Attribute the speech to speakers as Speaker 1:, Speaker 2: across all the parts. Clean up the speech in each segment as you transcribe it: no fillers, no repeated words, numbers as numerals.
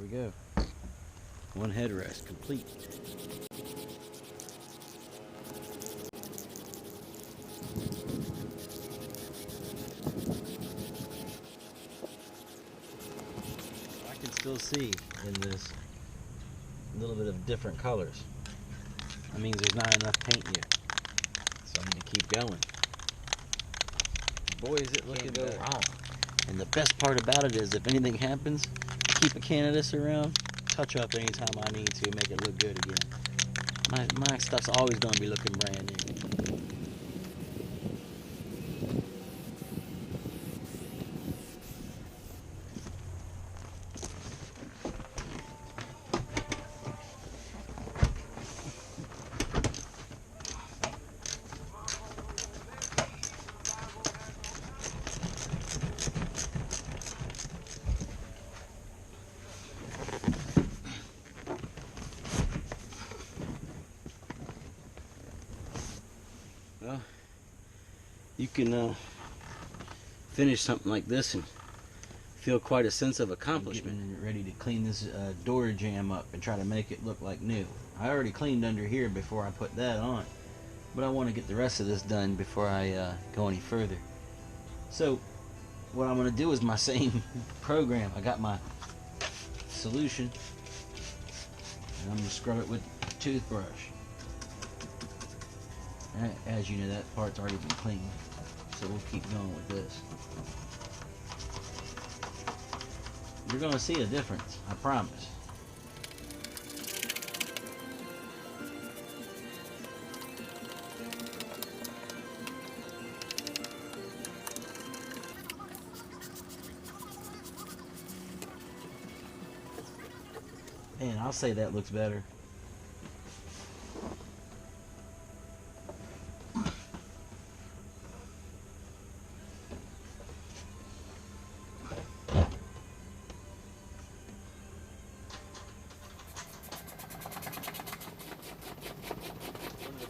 Speaker 1: we go. One headrest complete. I can still see in this a little bit of different colors. That means there's not enough paint yet, so I'm going to keep going. Boy, is it looking good. Wrong. And the best part about it is, if anything happens, keep a can of this around, touch up anytime I need to, make it look good again. My stuff's always going to be looking brand new. Well, you can finish something like this and feel quite a sense of accomplishment. I'm getting ready to clean this door jamb up and try to make it look like new. I already cleaned under here before I put that on, but I want to get the rest of this done before I go any further. So what I'm going to do is my same program. I got my solution and I'm going to scrub it with a toothbrush. As you know, that part's already been cleaned, so we'll keep going with this. You're going to see a difference, I promise. Man, I'll say that looks better.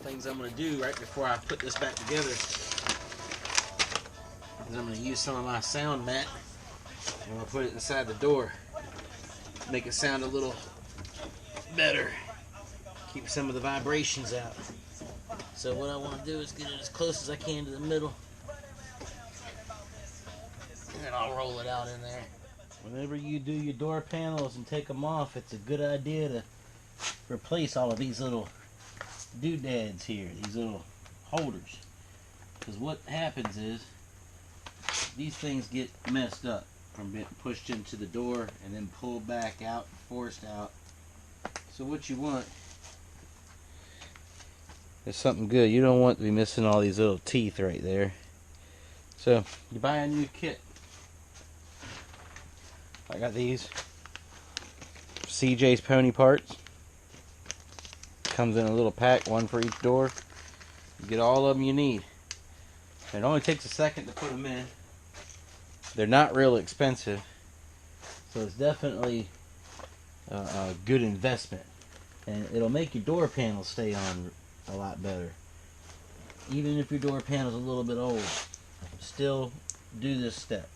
Speaker 1: Things I'm going to do right before I put this back together is I'm going to use some of my sound mat and I'm going to put it inside the door, make it sound a little better, keep some of the vibrations out. So what I want to do is get it as close as I can to the middle, and then I'll roll it out in there. Whenever you do your door panels and take them off, it's a good idea to replace all of these little doodads here, these little holders, because what happens is these things get messed up from being pushed into the door and then pulled back out, forced out. So what you want is something good. You don't want to be missing all these little teeth right there. So you buy a new kit. I got these CJ's Pony parts. Comes in a little pack, one for each door. You get all of them you need. It only takes a second to put them in. They're not real expensive, so it's definitely a good investment, and it'll make your door panels stay on a lot better. Even if your door panel's a little bit old, still do this step.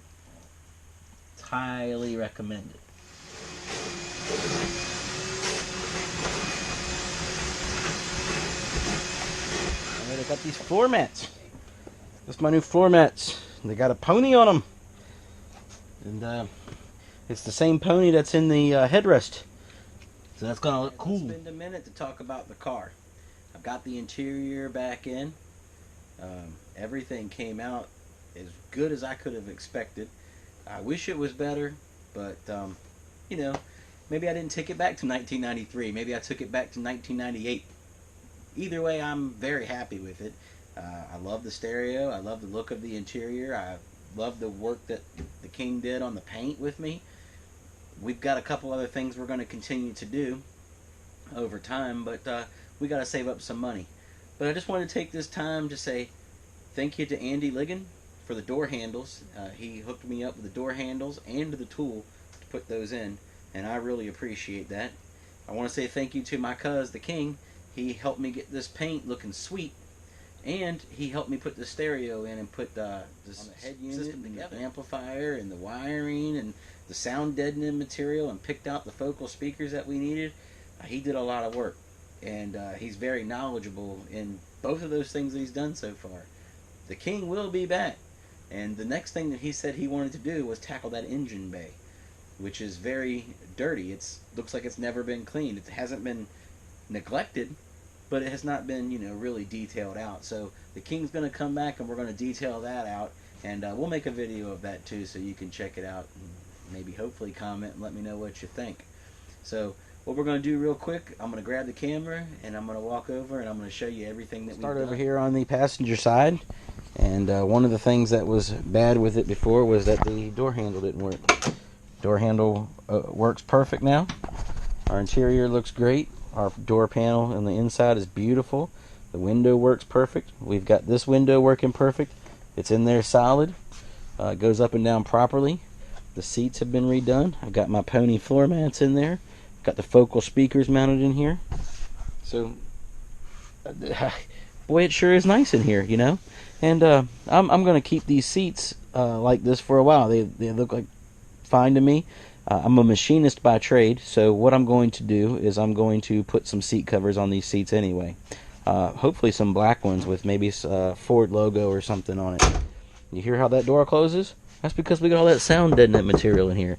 Speaker 1: It's highly recommended. I got these floor mats. That's my new floor mats. They got a pony on them, and it's the same pony that's in the headrest. So that's gonna look cool. Let's spend a minute to talk about the car. I've got the interior back in. Everything came out as good as I could have expected. I wish it was better, but you know, maybe I didn't take it back to 1993. Maybe I took it back to 1998. Either way, I'm very happy with it. I love the stereo. I love the look of the interior. I love the work that the King did on the paint with me. We've got a couple other things we're going to continue to do over time, but we got to save up some money. But I just want to take this time to say thank you to Andy Ligon for the door handles. He hooked me up with the door handles and the tool to put those in, and I really appreciate that. I want to say thank you to my cuz, the King. He helped me get this paint looking sweet, and he helped me put the stereo in and put this on the head unit and the amplifier and the wiring and the sound deadening material and picked out the focal speakers that we needed. He did a lot of work, and he's very knowledgeable in both of those things that he's done so far. The King will be back, and the next thing that he said he wanted to do was tackle that engine bay, which is very dirty. It looks like it's never been cleaned. It hasn't been neglected, but it has not been, really detailed out. So the King's going to come back, and we're going to detail that out, and we'll make a video of that too, so you can check it out and maybe hopefully comment and let me know what you think. So what we're going to do real quick, I'm going to grab the camera and I'm going to walk over and I'm going to show you everything that we've done. Start over here on the passenger side, and one of the things that was bad with it before was that the door handle didn't work. Door handle works perfect now. Our interior looks great. Our door panel on the inside is beautiful. The window works perfect. We've got this window working perfect. It's in there solid. It goes up and down properly. The seats have been redone. I've got my pony floor mats in there. Got the focal speakers mounted in here. So, boy, it sure is nice in here, And I'm going to keep these seats like this for a while. They look like fine to me. I'm a machinist by trade, so what I'm going to do is I'm going to put some seat covers on these seats anyway. Hopefully some black ones with maybe a Ford logo or something on it. You hear how that door closes? That's because we got all that sound deadening material in here.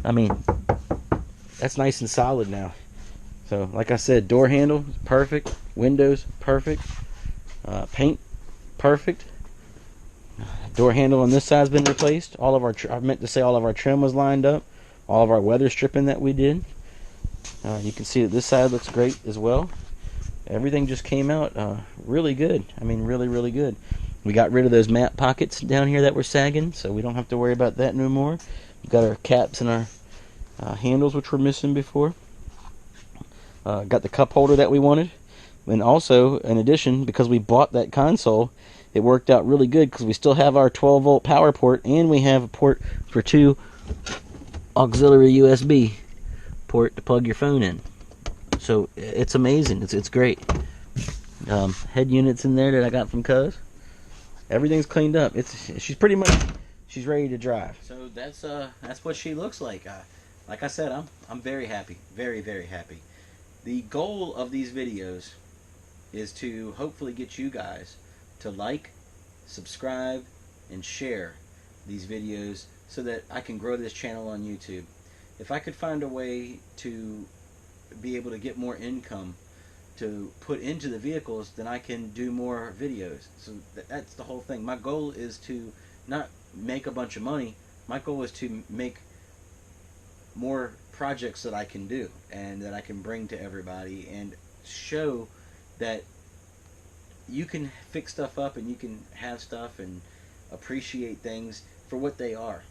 Speaker 1: I mean, that's nice and solid now. So, like I said, door handle, perfect. Windows, perfect. Paint, perfect. Door handle on this side's been replaced. All of our, I meant to say all of our trim was lined up. All of our weather stripping that we did. You can see that this side looks great as well. Everything just came out really good. I mean, really, really good. We got rid of those mat pockets down here that were sagging, so we don't have to worry about that no more. We've got our caps and our handles, which were missing before. Got the cup holder that we wanted. And also, in addition, because we bought that console, it worked out really good because we still have our 12-volt power port, and we have a port for 2 auxiliary USB port to plug your phone in. So it's amazing. It's great. Head units in there that I got from Cuz. Everything's cleaned up. She's pretty much ready to drive. So that's what she looks like. Like I said, I'm very happy, very, very happy. The goal of these videos is to hopefully get you guys to like, subscribe, and share these videos so that I can grow this channel on YouTube. If I could find a way to be able to get more income to put into the vehicles, then I can do more videos. So that's the whole thing. My goal is to not make a bunch of money. My goal is to make more projects that I can do and that I can bring to everybody and show that you can fix stuff up and you can have stuff and appreciate things for what they are.